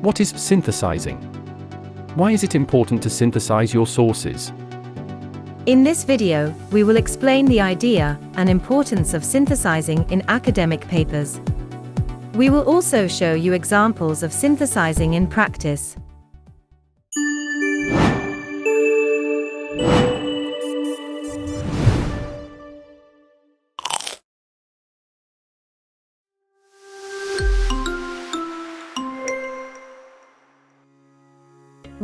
What is synthesizing? Why is it important to synthesize your sources? In this video, we will explain the idea and importance of synthesizing in academic papers. We will also show you examples of synthesizing in practice.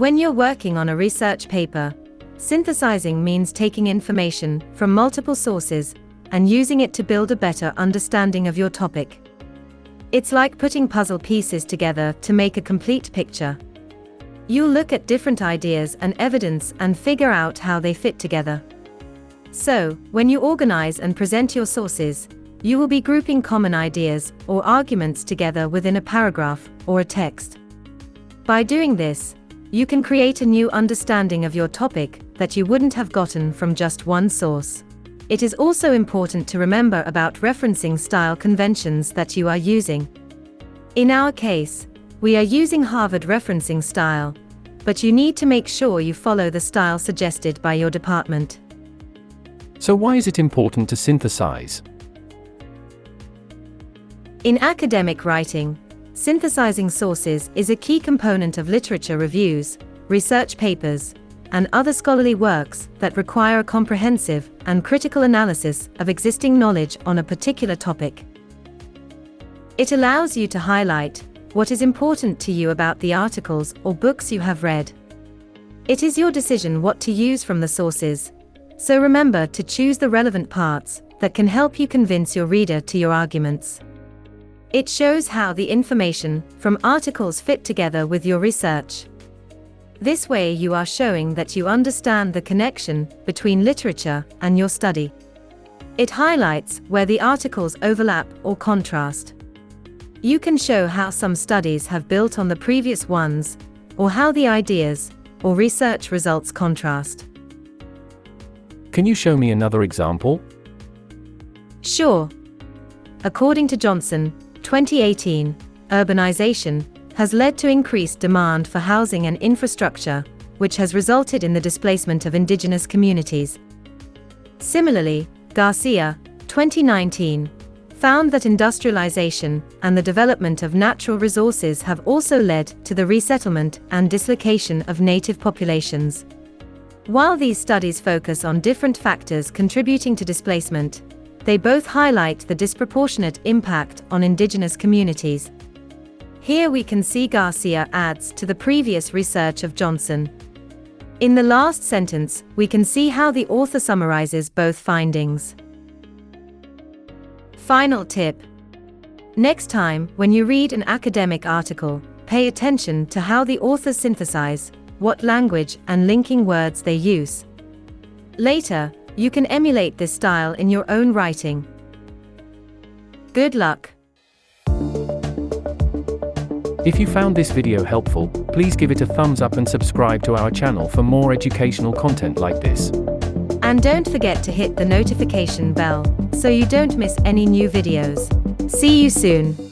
When you're working on a research paper, synthesizing means taking information from multiple sources and using it to build a better understanding of your topic. It's like putting puzzle pieces together to make a complete picture. You'll look at different ideas and evidence and figure out how they fit together. So, when you organize and present your sources, you will be grouping common ideas or arguments together within a paragraph or a text. By doing this, you can create a new understanding of your topic that you wouldn't have gotten from just one source. It is also important to remember about referencing style conventions that you are using. In our case, we are using Harvard referencing style, but you need to make sure you follow the style suggested by your department. So why is it important to synthesize? In academic writing, synthesizing sources is a key component of literature reviews, research papers, and other scholarly works that require a comprehensive and critical analysis of existing knowledge on a particular topic. It allows you to highlight what is important to you about the articles or books you have read. It is your decision what to use from the sources, so remember to choose the relevant parts that can help you convince your reader to your arguments. It shows how the information from articles fit together with your research. This way you are showing that you understand the connection between literature and your study. It highlights where the articles overlap or contrast. You can show how some studies have built on the previous ones, or how the ideas or research results contrast. Can you show me another example? Sure. According to Johnson, 2018, urbanization has led to increased demand for housing and infrastructure, which has resulted in the displacement of indigenous communities. Similarly, Garcia, 2019, found that industrialization and the development of natural resources have also led to the resettlement and dislocation of native populations. While these studies focus on different factors contributing to displacement, they both highlight the disproportionate impact on indigenous communities. Here we can see Garcia adds to the previous research of Johnson. In the last sentence, we can see how the author summarizes both findings. Final tip. Next time, when you read an academic article, pay attention to how the authors synthesize, what language and linking words they use. Later, you can emulate this style in your own writing. Good luck! If you found this video helpful, please give it a thumbs up and subscribe to our channel for more educational content like this. And don't forget to hit the notification bell, so you don't miss any new videos. See you soon!